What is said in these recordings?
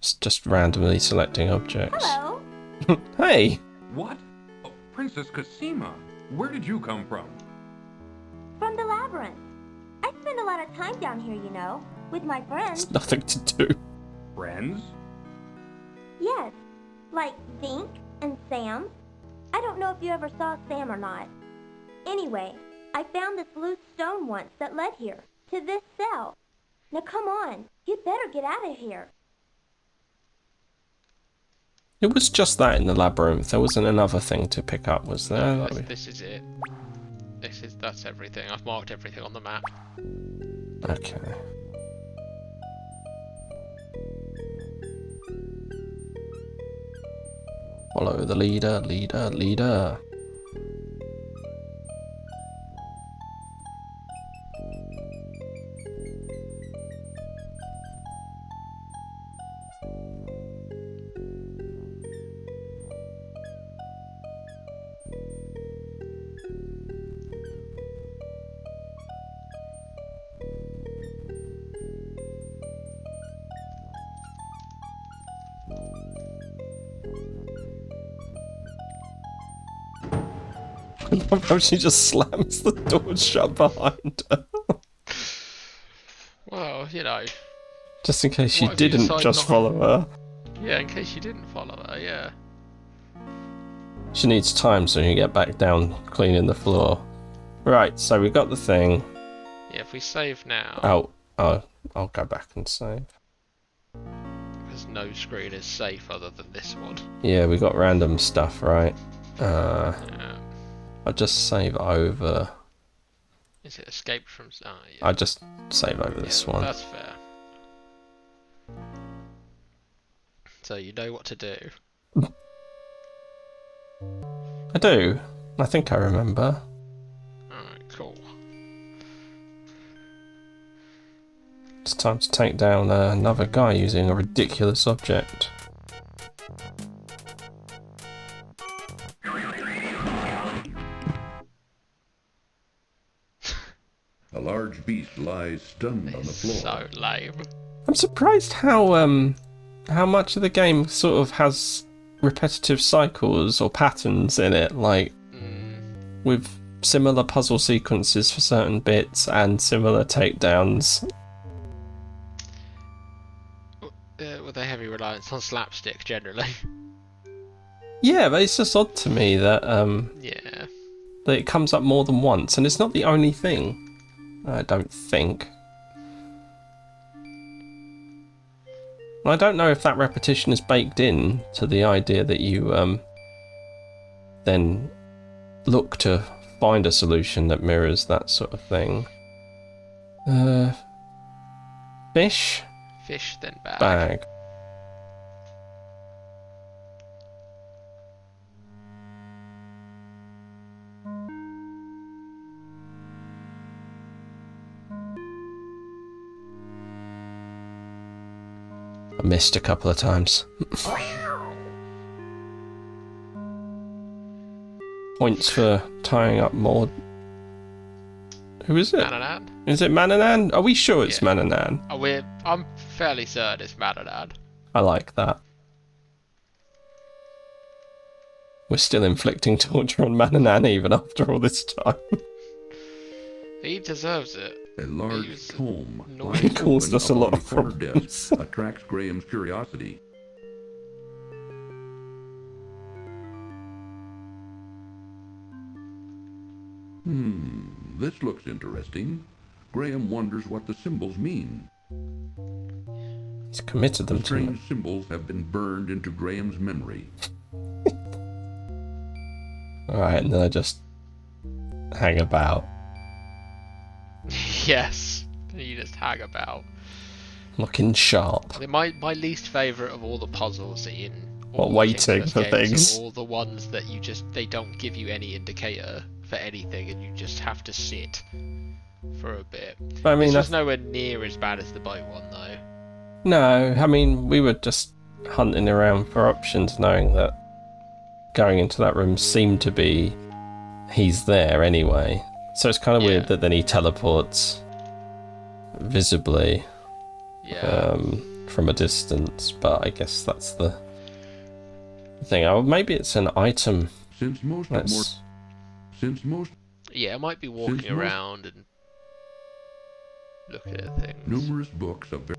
It's just randomly selecting objects. Hello. Hey! What? Oh, Princess Cosima, where did you come from? From the labyrinth. I spend a lot of time down here, you know, with my friends. It's nothing to do. Friends? Yes, like Zink and Sam. I don't know if you ever saw Sam or not. Anyway, I found this loose stone once that led here, to this cell. Now come on, you'd better get out of here. It was just that in the labyrinth. There wasn't another thing to pick up, was there? No, this is it. That's everything. I've marked everything on the map. Okay. Follow the leader, leader, leader. I love how she just slams the door shut behind her. Well, you know. Just in case she What if you didn't decide just not- follow her. Yeah, in case you didn't follow her, yeah. She needs time so you can get back down cleaning the floor. Right, so we got the thing. Yeah, if we save now, I'll go back and save. because no screen is safe other than this one. Yeah, we got random stuff, right? Yeah. I'll just save over. Is it escaped from... Oh, yeah. I'll just save over this Yeah, one. That's fair. So you know what to do. I do. I think I remember. Alright, cool. It's time to take down another guy using a ridiculous object. A large beast lies stunned on the It's floor. so lame. I'm surprised how much of the game sort of has repetitive cycles or patterns in it, like with similar puzzle sequences for certain bits and similar takedowns. With a heavy reliance on slapstick, generally. Yeah, but it's just odd to me that Yeah. that it comes up more than once, and it's not the only thing. I don't think. I don't know if that repetition is baked in to the idea that you then look to find a solution that mirrors that sort of thing. Fish? Fish, then bag. Bag. I missed a couple of times. Points for tying up more. Who is it? Mananan? Is it Mananan? Are we sure it's Yeah. Mananan? Oh, I'm fairly certain it's Mananan. I like that. We're still inflicting torture on Mananan even after all this time. He deserves it. A He large was tome annoying. lying Caused open us a lot upon of the corner problems. desk attracts Graham's curiosity. This looks interesting. Graham wonders what the symbols mean. He's committed them to me. Strange symbols have been burned into Graham's memory. Alright, and then I just hang about. Yes. You just hang about. Looking sharp. I mean, my least favourite of all the puzzles in What, all the waiting King's for games things? are all the ones that they don't give you any indicator for anything, and you just have to sit for a bit. But I mean, It's that's just nowhere near as bad as the boat one, though. no, I mean, we were just hunting around for options, knowing that going into that room seemed to be he's there anyway. So it's kind of weird Yeah. that then he teleports visibly. Yeah. from a distance, but I guess that's the thing. Oh, maybe it's an item. Since most Yeah, it might be walking around and looking at things. numerous books of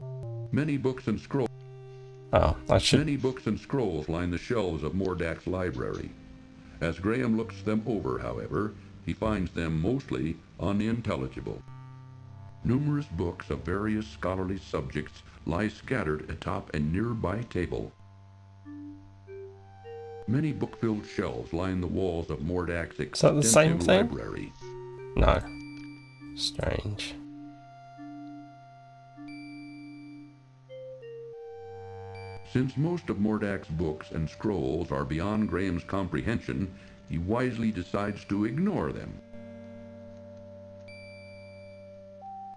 many books and scrolls. Oh, I should. Many books and scrolls line the shelves of Mordak's library. As Graham looks them over, however, he finds them mostly unintelligible. Numerous books of various scholarly subjects lie scattered atop a nearby table. Many book-filled shelves line the walls of Mordak's Is that the same extensive thing? library. No. Strange. Since most of Mordak's books and scrolls are beyond Graham's comprehension, he wisely decides to ignore them.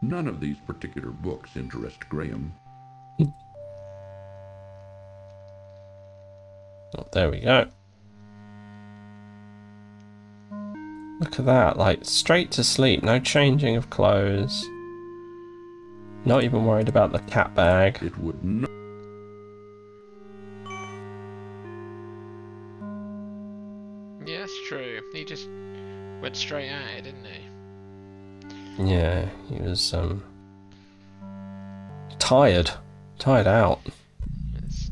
None of these particular books interest Graham. Oh, there we go. Look at that, like straight to sleep, no changing of clothes. Not even worried about the cat bag. It would not. Yeah, that's true. He just went straight at it, didn't he? Yeah, he was tired out. It's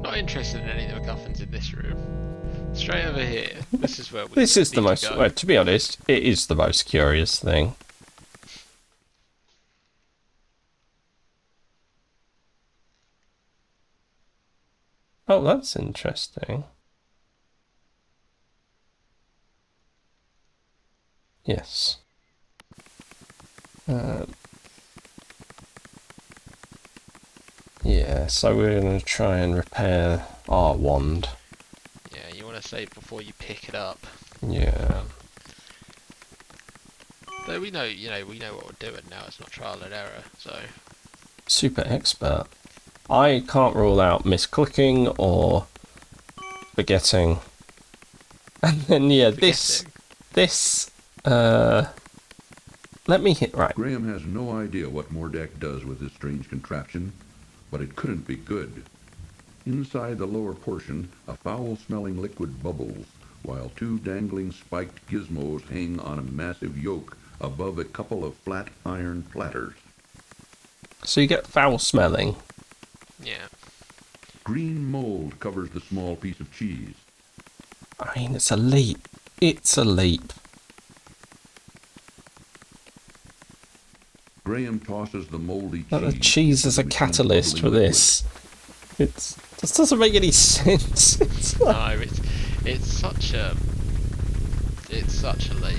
not interested in any of the MacGuffins in this room. Straight over here. This is where we. This is the need most. to go. Well, to be honest, it is the most curious thing. Oh, that's interesting. Yes. Yeah, so we're going to try and repair our wand. Yeah, you want to save before you pick it up. Yeah. Though we know what we're doing now. It's not trial and error, so. Super expert. I can't rule out misclicking or forgetting. And then, yeah, this, let me hit right. Graham has no idea what Mordak does with this strange contraption, but it couldn't be good. Inside the lower portion, a foul-smelling liquid bubbles, while two dangling spiked gizmos hang on a massive yoke above a couple of flat iron platters. So you get foul smelling. Yeah. Green mold covers the small piece of cheese. I mean, it's a leap. It's a leap. Graham tosses the moldy Like the cheese. cheese as a into the catalyst for bubbling this. This doesn't make any sense. It's like, No, it's such a leap.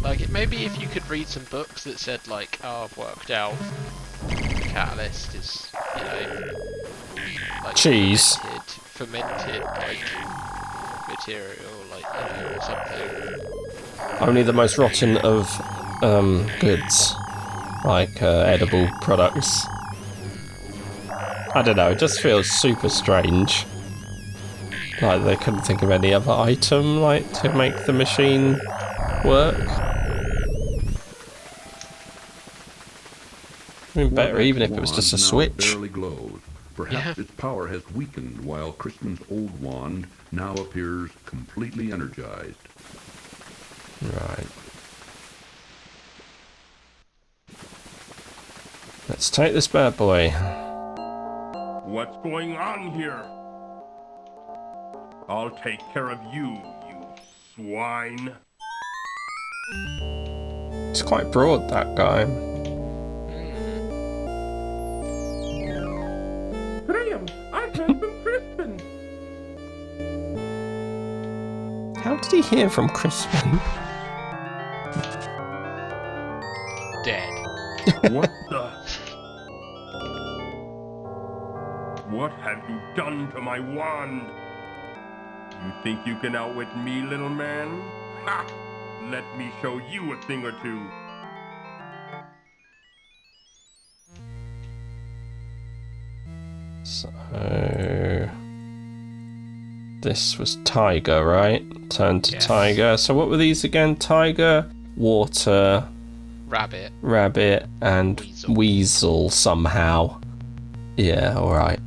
Like, maybe if you could read some books that said like, oh, I've worked out the catalyst is, like cheese. fermented like material, like or something. Only the most rotten of goods, like edible products. I don't know, it just feels super strange. Like they couldn't think of any other item like to make the machine work. I mean, better even if it was just a wand now switch. barely glows. Perhaps its power has weakened, while Crispin's old wand now appears completely energized. Right. Let's take this bad boy. What's going on here? I'll take care of you, you swine. It's quite broad, that guy. Graham, I heard from Crispin. How did he hear from Crispin? Dead. What the? What have you done to my wand? You think you can outwit me, little man? Ha! Let me show you a thing or two. So... this was Tiger, right? Turn to Yes. Tiger. So what were these again? Tiger, water, Rabbit, and Weasel somehow. Yeah, alright.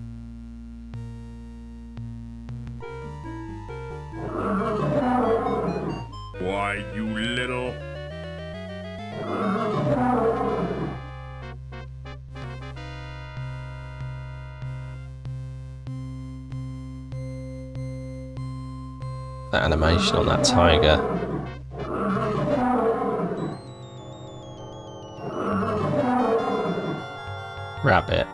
Why, you little... That animation on that tiger. Rabbit.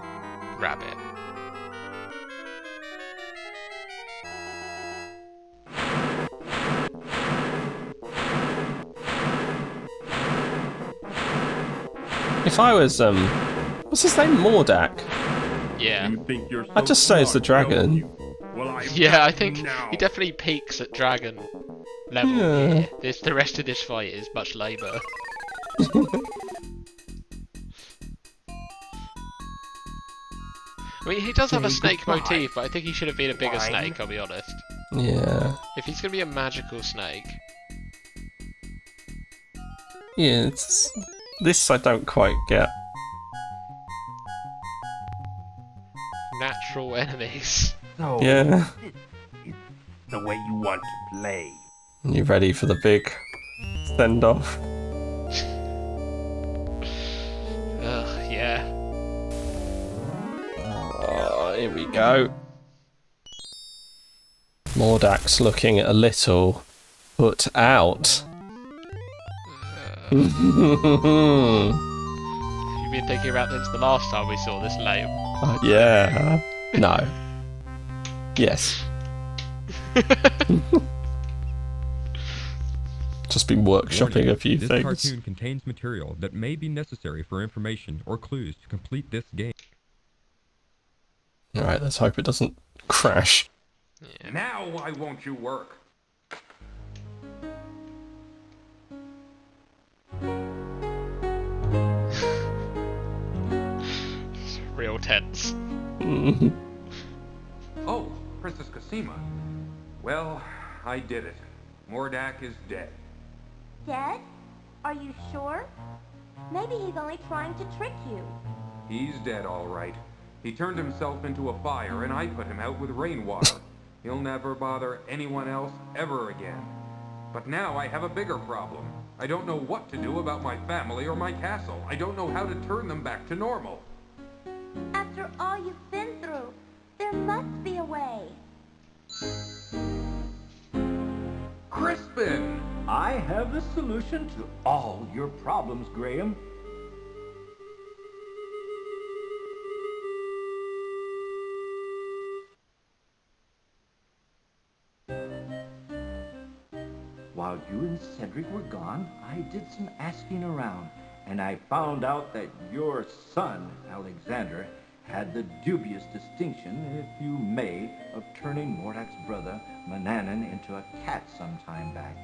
If I was, what's his name? Mordak? Yeah. You think you're so I'd just say it's the smart, don't dragon. you? Well, Yeah, I think he definitely peaks at dragon level. Yeah. Yeah. The rest of this fight is much lamer. I mean, he does have a snake goodbye. motif, but I think he should have been a bigger Fine. snake, I'll be honest. Yeah. If he's gonna be a magical snake. Yeah, this I don't quite get. Natural enemies. So, Yeah. it's the way you want to play. You ready for the big send-off? Ugh, yeah. Oh, here we go. Mordak's looking a little put out. You've been thinking about this the last time we saw this lame. Yeah. No. Yes. Just been workshopping a few This things. cartoon contains material that may be necessary for information or clues to complete this game. Alright, let's hope it doesn't crash. Now why won't you work? Real tense. Oh, Princess Cosima. Well, I did it. Mordak is dead. Dead? Are you sure? Maybe he's only trying to trick you. He's dead, all right. He turned himself into a fire, and I put him out with rainwater. He'll never bother anyone else ever again. But now I have a bigger problem. I don't know what to do about my family or my castle. I don't know how to turn them back to normal. After all you've been through, there must be a way. Crispin! I have the solution to all your problems, Graham. While you and Cedric were gone, I did some asking around, and I found out that your son, Alexander, had the dubious distinction, if you may, of turning Mordak's brother, Manannan, into a cat some time back.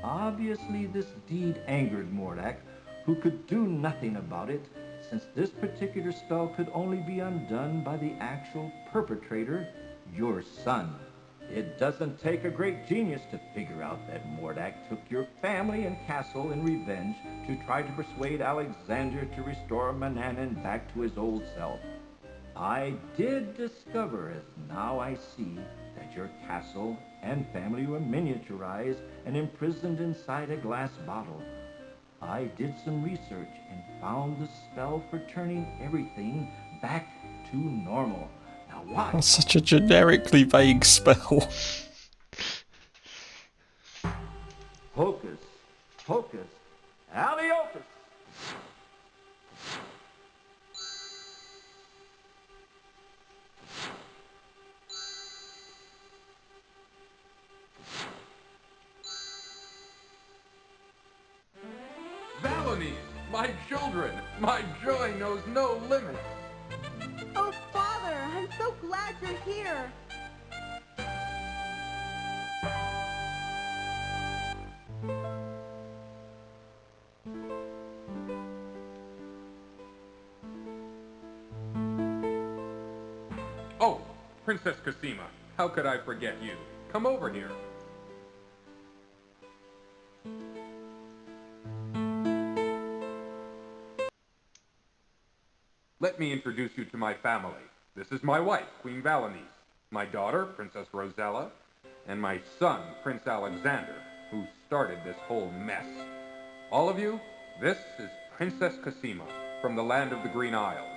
Obviously, this deed angered Mordak, who could do nothing about it, since this particular spell could only be undone by the actual perpetrator, your son. It doesn't take a great genius to figure out that Mordak took your family and castle in revenge to try to persuade Alexander to restore Manannan back to his old self. I did discover, as now I see, that your castle and family were miniaturized and imprisoned inside a glass bottle. I did some research and found the spell for turning everything back to normal. Now watch. That's such a generically vague spell. Hocus, pocus, Aliotus. Valonese! My children! My joy knows no limit! Oh, Father, I'm so glad you're here. Oh, Princess Cosima, how could I forget you? Come over here. let me introduce you to my family. This is my wife, Queen Valanice, my daughter, Princess Rosella, and my son, Prince Alexander, who started this whole mess. All of you, this is Princess Cosima from the land of the Green Isles.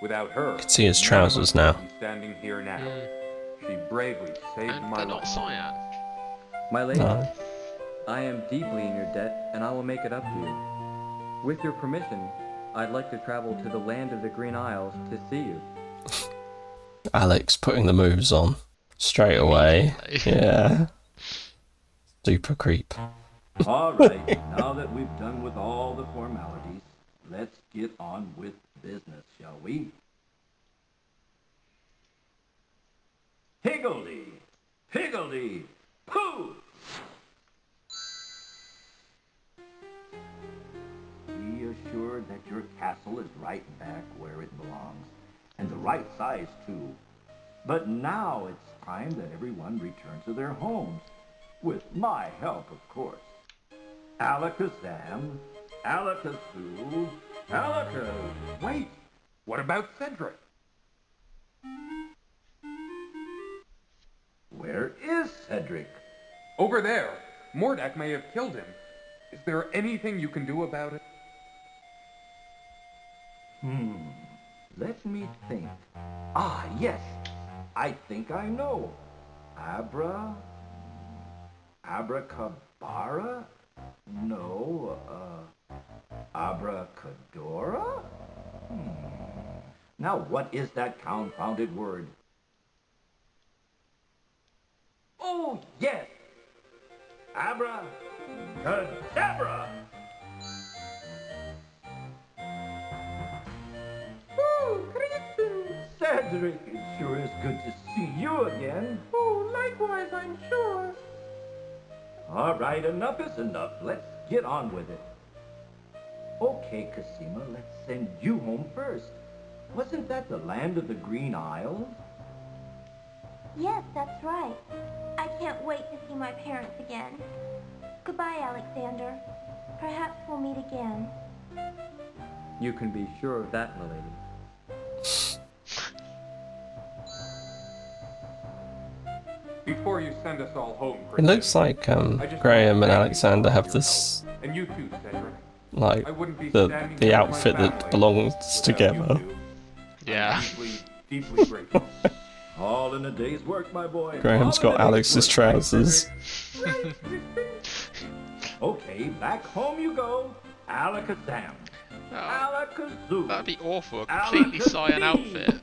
Without her, You can see his trousers now. I'd be standing here now. She bravely saved And my they're not life. cyan. My lady, No. I am deeply in your debt, and I will make it up to you. With your permission, I'd like to travel to the land of the Green Isles to see you. Alex putting the moves on straight away. Yeah. Super creep. All right, now that we've done with all the formalities, let's get on with business, shall we? Higgledy, higgledy, poo! Be assured that your castle is right back where it belongs, and the right size too. But now it's time that everyone return to their homes, with my help, of course. Alakazam, Alakazoo, Alakaz. Wait! What about Cedric? Where is Cedric? Over there. Mordak may have killed him. Is there anything you can do about it? Let me think. Ah, yes. I think I know. Abracabara? No, abracadora? Now what is that confounded word? Oh, yes! Abracadabra! Oh, Cedric, it sure is good to see you again. Oh, likewise, I'm sure. All right, enough is enough. Let's get on with it. Okay, Cosima, let's send you home first. Wasn't that the land of the Green Isles? Yes, that's right. I can't wait to see my parents again. Goodbye, Alexander. Perhaps we'll meet again. You can be sure of that, my lady. Before you send us all home, It Princess, looks like I just Graham want and to thank you Alexander for have your this, help. And you too, Cedric. like, I wouldn't be the standing the here with my outfit that family belongs without together. you two. Yeah. I'm deeply grateful. All in a day's work, my boy. Graham's All in got a day's Alex's work. trousers. Okay, back home you go. Alakazam. Oh, Alakazoo. that'd be awful. A completely cyan outfit.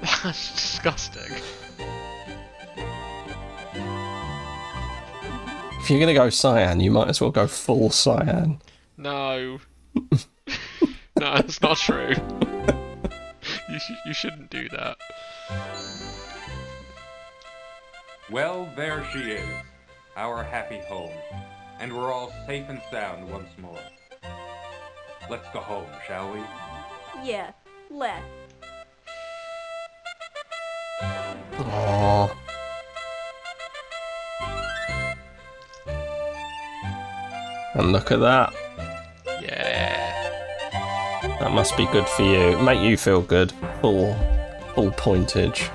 That's disgusting. If you're gonna go cyan, you might as well go full cyan. No. No, that's not true. You shouldn't do that. Well, there she is, our happy home, and we're all safe and sound once more. Let's go home, shall we? Yes, let's. Aww. And look at that. Yeah. That must be good for you. Make you feel good. Full pointage.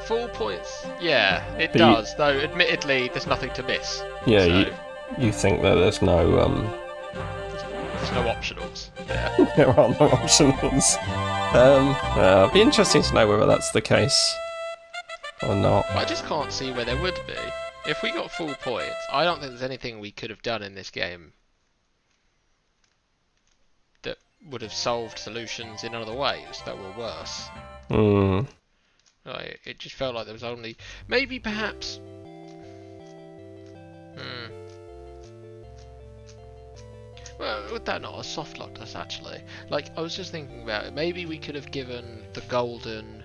Full points. Yeah, it But does. Though, admittedly, there's nothing to miss. Yeah, So, you think that there's no there's no optionals. Yeah. there are no optionals. It'd be interesting to know whether that's the case or not. I just can't see where there would be. If we got full points, I don't think there's anything we could have done in this game that would have solved solutions in other ways that were worse. Hmm. Like, it just felt like there was only... Maybe, perhaps... Well, would that not have soft locked us, actually? Like, I was just thinking about it. Maybe we could have given the golden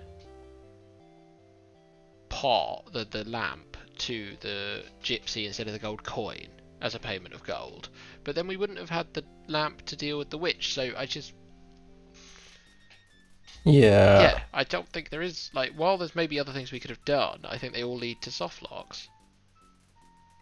pot, the lamp, to the gypsy instead of the gold coin as a payment of gold. But then we wouldn't have had the lamp to deal with the witch, so I just... Yeah. I don't think there is, like, while there's maybe other things we could have done, I think they all lead to soft locks.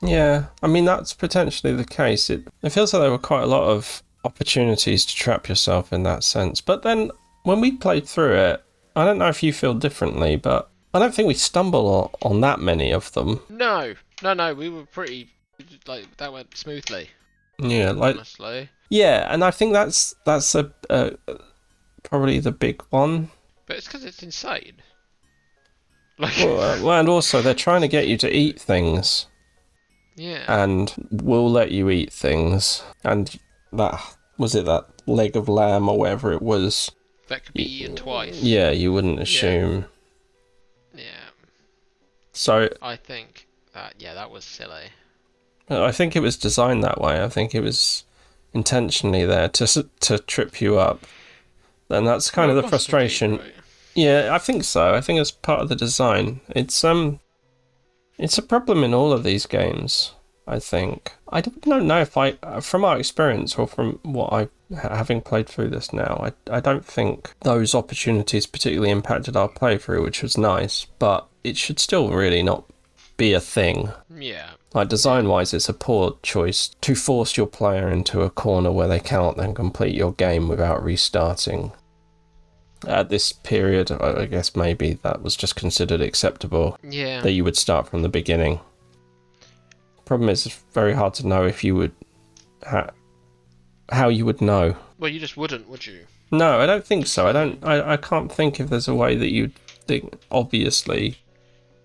Yeah, I mean, that's potentially the case. It feels like there were quite a lot of opportunities to trap yourself in that sense. But then when we played through it, I don't know if you feel differently, but I don't think we stumble on that many of them. No, we were pretty, like, that went smoothly. Yeah, like, honestly. Yeah, and I think that's probably the big one. But it's because it's insane. Like, well, and also they're trying to get you to eat things. Yeah. And will let you eat things. And that leg of lamb or whatever it was. That could be eaten twice. Yeah, you wouldn't assume. Yeah. So I think that was silly. I think it was designed that way. I think it was intentionally there to trip you up. And that's kind of the frustration. Right? Yeah, I think so. I think it's part of the design. It's a problem in all of these games, I think. I don't know if from our experience or from what having played through this now, I don't think those opportunities particularly impacted our playthrough, which was nice, but it should still really not be a thing. Yeah. Like, design-wise, it's a poor choice to force your player into a corner where they cannot then complete your game without restarting. At this period, I guess maybe that was just considered acceptable. Yeah. That you would start from the beginning. Problem is, it's very hard to know if you would... how you would know. Well, you just wouldn't, would you? No, I don't think so. I can't think if there's a way that you'd think, obviously...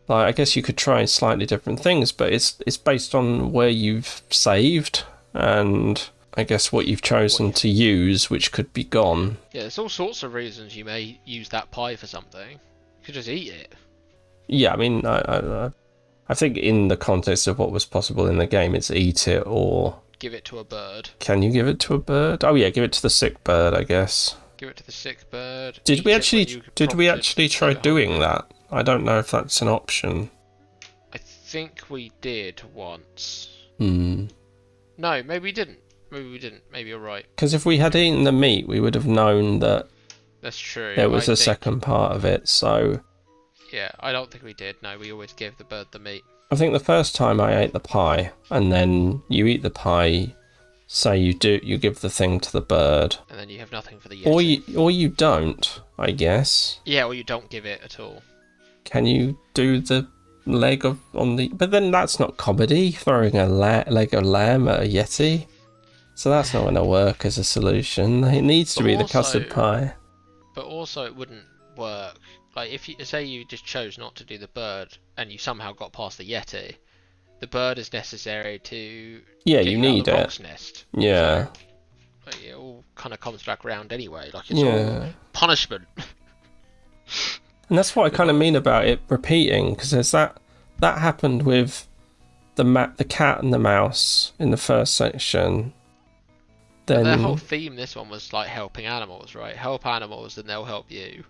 Like, I guess you could try slightly different things, but it's based on where you've saved and I guess what you've chosen to use, which could be gone. Yeah, there's all sorts of reasons you may use that pie for something. You could just eat it. Yeah, I mean, I think in the context of what was possible in the game, it's eat it or... Give it to a bird. Can you give it to a bird? Oh yeah, give it to the sick bird, I guess. Give it to the sick bird. Did we actually try doing that? I don't know if that's an option. I think we did once. No, maybe we didn't. Maybe you're right. Because if we had eaten the meat, we would have known that... That's true. There was a second part of it, so... Yeah, I don't think we did. No, we always gave the bird the meat. I think the first time I ate the pie, and then you eat the pie, say you give the thing to the bird. And then you have nothing for the yeti. Or you don't, I guess. Yeah, or you don't give it at all. Can you do the leg on the... But then that's not comedy, throwing a leg of lamb at a yeti. So that's not going to work as a solution. It needs to be the custard pie. But also it wouldn't work. Like, if you say you just chose not to do the bird, and you somehow got past the yeti, the bird is necessary to... Yeah, you need it. it. Nest. Yeah. So, like, it all kind of comes back around anyway. Like, it's all punishment. And that's what I kind of mean about it repeating, because there's that happened with the cat and the mouse in the first section. Then their whole theme, this one, was like helping animals, right? Help animals and they'll help you.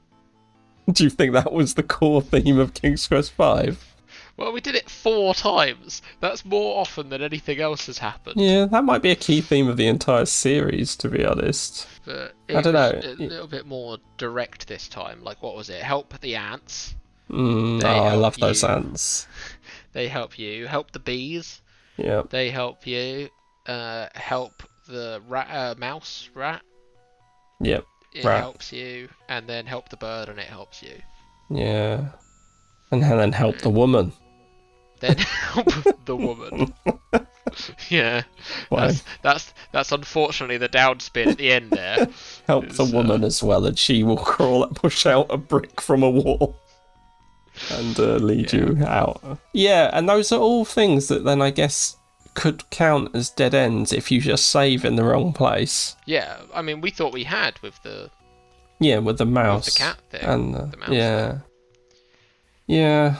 Do you think that was the core theme of King's Quest V? Well, we did it 4 times. That's more often than anything else has happened. Yeah, that might be a key theme of the entire series, to be honest. But I don't know. A little bit more direct this time. Like, what was it? Help the ants. I love those ants. They help you. Help the bees. Yeah. They help you. Help the rat. Yep. It helps you, and then help the bird, and it helps you. Yeah. And then help the woman. Then help the woman. Yeah. Why? That's unfortunately the downspin at the end there. Help the woman as well, and she will push out a brick from a wall and lead you out. Yeah, and those are all things that then I guess could count as dead ends if you just save in the wrong place. Yeah, I mean, we thought we had with the... Yeah, with the mouse. With the cat thing. And the mouse yeah. thing. Yeah.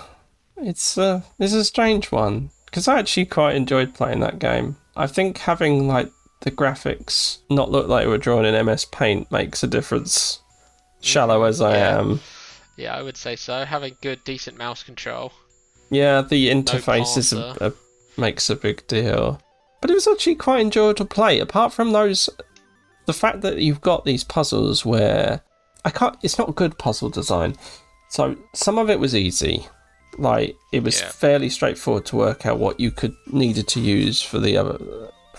It's a strange one. Because I actually quite enjoyed playing that game. I think having, like, the graphics not look like they were drawn in MS Paint makes a difference. Shallow as I am. Yeah, I would say so. Having good, decent mouse control. Yeah, the interface makes a big deal. But it was actually quite enjoyable to play. Apart from those... The fact that you've got these puzzles where... It's not good puzzle design. So some of it was easy. Like, it was fairly straightforward to work out what you needed to use for the other...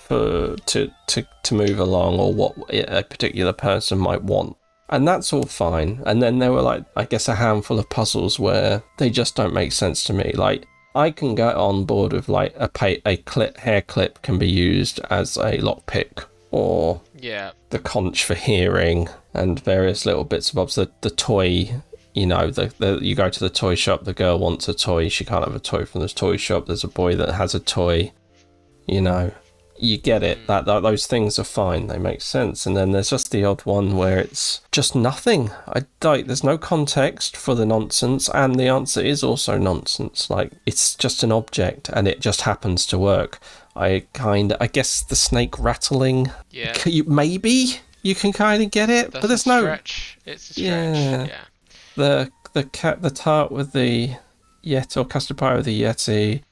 to move along, or what a particular person might want. And that's all fine. And then there were, like, I guess a handful of puzzles where they just don't make sense to me. Like, I can get on board with, like, hair clip can be used as a lockpick, or the conch for hearing, and various little bits and bobs. The toy, you know, you go to the toy shop, the girl wants a toy, she can't have a toy from this toy shop, there's a boy that has a toy, you know. You get it, that those things are fine, they make sense. And then there's just the odd one where it's just nothing. There's no context for the nonsense, and the answer is also nonsense. Like, it's just an object and it just happens to work. I guess the snake rattling, maybe you can kind of get it. But there's no stretch. It's a stretch. The tart with the Yeti, or custard pie with the Yeti,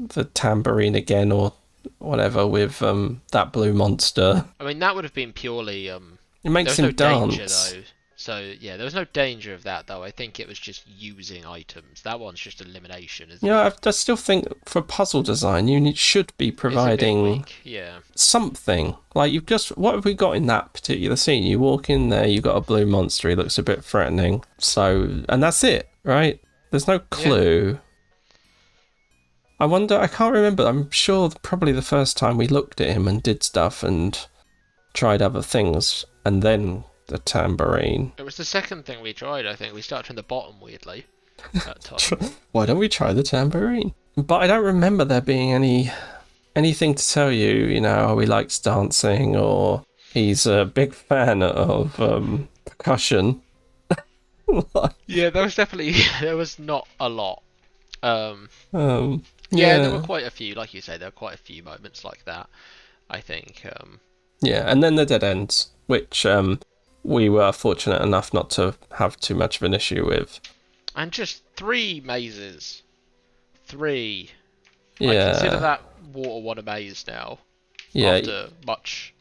the tambourine again, or whatever, with that blue monster. I mean, that would have been purely it makes there him was no dance. danger, though. So yeah, there was no danger of that, though. I think it was just using items. That one's just elimination, isn't it? I still think for puzzle design you should be providing something. Like, what have we got in that particular scene? You walk in there, you've got a blue monster, he looks a bit threatening, and that's it, right? There's no clue. I wonder, I can't remember, I'm sure probably the first time we looked at him and did stuff and tried other things, and then the tambourine. It was the second thing we tried, I think. We started from the bottom, weirdly, that time. Why don't we try the tambourine? But I don't remember there being anything to tell you, you know, oh, he likes dancing, or he's a big fan of percussion. Yeah, there was not a lot. Yeah, there were quite a few, like you say, there were quite a few moments like that, I think. Yeah, and then the dead ends, which we were fortunate enough not to have too much of an issue with. And just 3 mazes. 3. Yeah. I consider that Water 1 a maze now. Yeah. After much...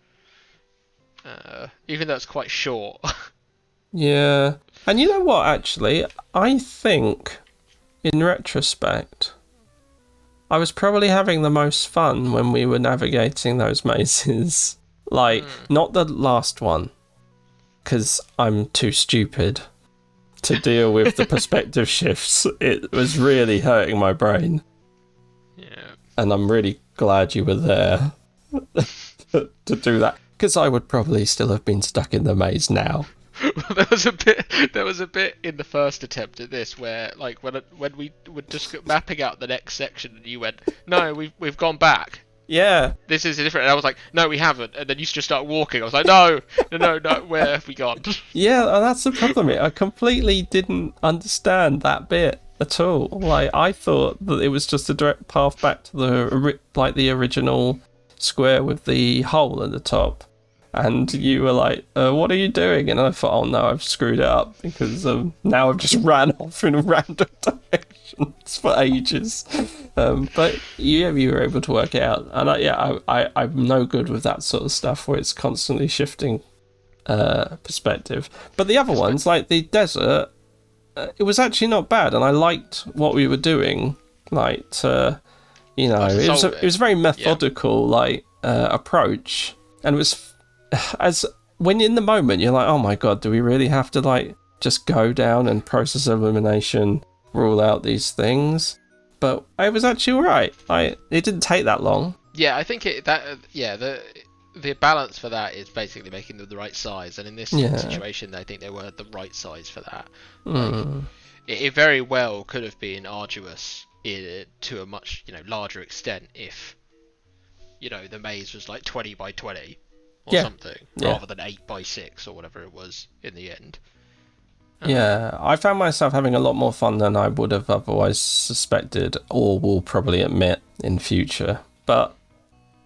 even though it's quite short. Yeah. And you know what, actually? I think, in retrospect, I was probably having the most fun when we were navigating those mazes. Like, not the last one, because I'm too stupid to deal with the perspective shifts. It was really hurting my brain. Yeah. And I'm really glad you were there to do that, because I would probably still have been stuck in the maze now. There was a bit in the first attempt at this where, like, when we were just mapping out the next section, and you went, "No, we've gone back. Yeah, this is different." And I was like, "No, we haven't." And then you just start walking. I was like, "No, where have we gone?" Yeah, that's the problem. I completely didn't understand that bit at all. Like, I thought that it was just a direct path back to the original square with the hole at the top. And you were like, what are you doing? And I thought, oh no, I've screwed it up, because now I've just ran off in random directions for ages. But you were able to work it out. And I'm no good with that sort of stuff where it's constantly shifting perspective. But the other ones, like the desert, it was actually not bad. And I liked what we were doing. Like, it was a very methodical approach. And it was... as when in the moment you're like, oh my god, do we really have to like just go down and process elimination, rule out these things? But it was actually alright. It didn't take that long. Yeah, I think the balance for that is basically making them the right size, and in this situation I think they were the right size for that. Like, it very well could have been arduous to a much larger extent if the maze was like 20 by 20 or something, rather than 8 by 6 or whatever it was in the end. Yeah, I found myself having a lot more fun than I would have otherwise suspected, or will probably admit in future. But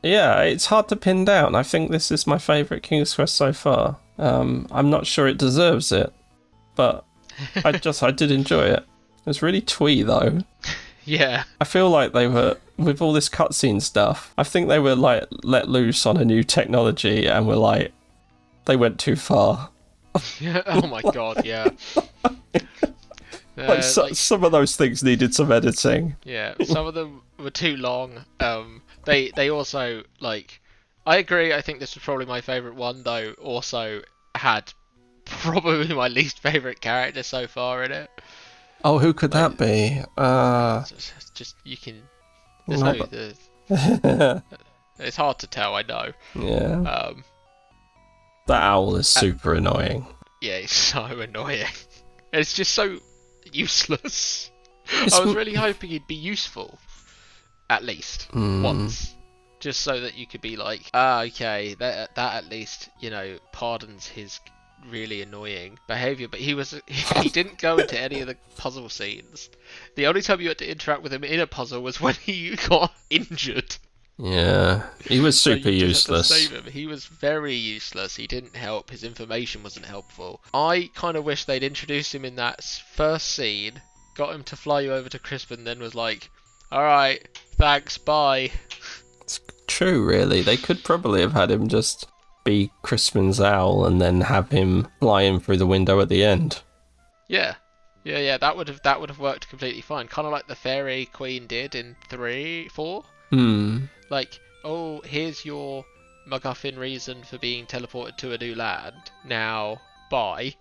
yeah, it's hard to pin down. I think this is my favourite King's Quest so far. I'm not sure it deserves it, but I did enjoy it. It was really twee though. Yeah. I feel like they were, with all this cutscene stuff, I think they were like let loose on a new technology and were like, they went too far. Yeah. Oh my god, yeah. Some of those things needed some editing. Yeah, some of them were too long. They also, like, I agree, I think this was probably my favourite one, though also had probably my least favourite character so far in it. Oh, who could that be? Just you can. It's hard to tell. I know. Yeah. That owl is super annoying. Yeah, it's so annoying. And it's just so useless. I was really hoping he'd be useful, at least once, just so that you could be like, okay, that at least pardons his really annoying behaviour. But he didn't go into any of the puzzle scenes. The only time you had to interact with him in a puzzle was when he got injured. Yeah, he was super useless. Had to save him. He was very useless. He didn't help. His information wasn't helpful. I kind of wish they'd introduced him in that first scene, got him to fly you over to Crispin, then was like, alright, thanks, bye. It's true, really. They could probably have had him just be Crispin's owl and then have him fly in through the window at the end. Yeah. That would have worked completely fine. Kind of like the Fairy Queen did in 4. Like, oh, here's your MacGuffin reason for being teleported to a new land. Now, bye.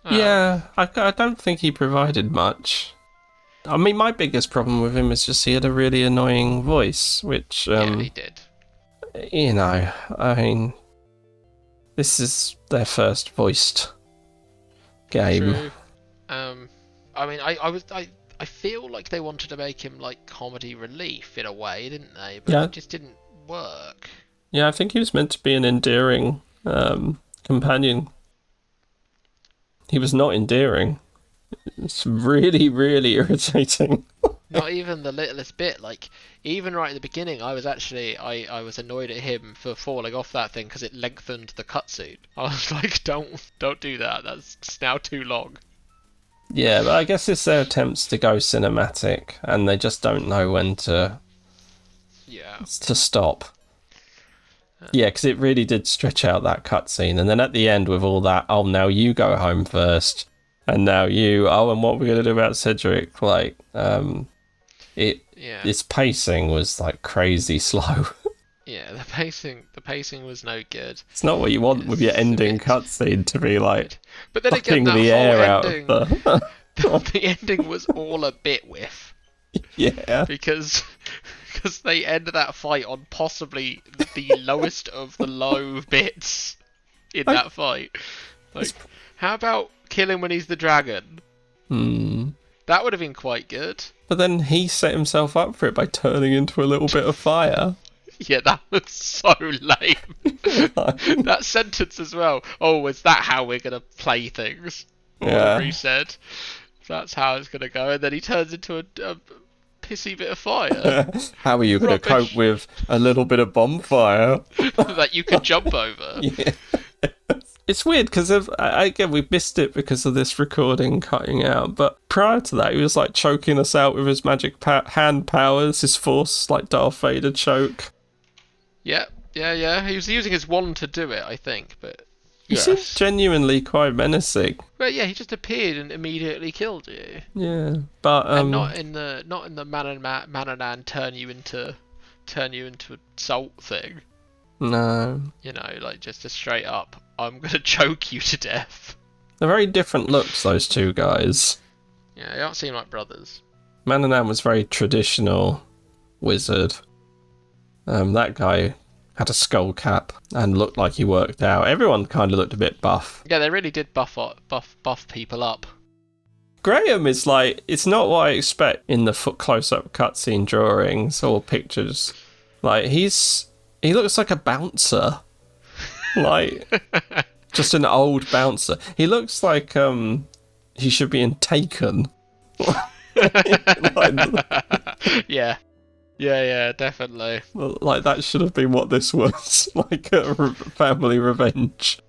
Yeah, I don't think he provided much. I mean, my biggest problem with him is just he had a really annoying voice, which... yeah, he did. I mean, this is their first voiced game. True. I mean, I feel like they wanted to make him like comedy relief in a way, didn't they? But it just didn't work. Yeah, I think he was meant to be an endearing companion. He was not endearing. It's really, really irritating. Not even the littlest bit. Like, even right at the beginning, I was annoyed at him for falling off that thing because it lengthened the cutscene. I was like, don't do that. That's now too long. Yeah, but I guess it's their attempts to go cinematic, and they just don't know when to stop. Yeah, because it really did stretch out that cutscene, and then at the end with all that, oh, now you go home first, and now you, and what we're going to do about Cedric, like, its pacing was like crazy slow. Yeah, the pacing was no good. It's not what you want with your ending cutscene to be like, but then again, that the whole air ending, out of the... the ending was all a bit whiff. Yeah. Because they end that fight on possibly the lowest of the low bits in that fight. Like, how about kill him when he's the dragon? That would have been quite good. But then he set himself up for it by turning into a little bit of fire. Yeah, that was so lame. That sentence as well. Oh, is that how we're going to play things? Whatever he said. That's how it's going to go. And then he turns into a pissy bit of fire. How are you going to cope with a little bit of bonfire? That you can jump over. Yeah. It's weird because again, we missed it because of this recording cutting out. But prior to that, he was like choking us out with his magic hand powers, his force, like Darth Vader choke. Yeah. He was using his wand to do it, I think. But he seemed genuinely quite menacing. But yeah, he just appeared and immediately killed you. Yeah, but and not in the Mananan turn you into a salt thing. No. Like just a straight up, I'm gonna choke you to death. They're very different looks, those two guys. Yeah, they don't seem like brothers. Mananan was very traditional wizard. That guy had a skull cap and looked like he worked out. Everyone kind of looked a bit buff. Yeah, they really did buff people up. Graham is like, it's not what I expect in the close-up cutscene drawings or pictures. Like, he looks like a bouncer. Like, just an old bouncer. He looks like he should be in Taken. Yeah, definitely. Like, that should have been what this was. Like a family revenge.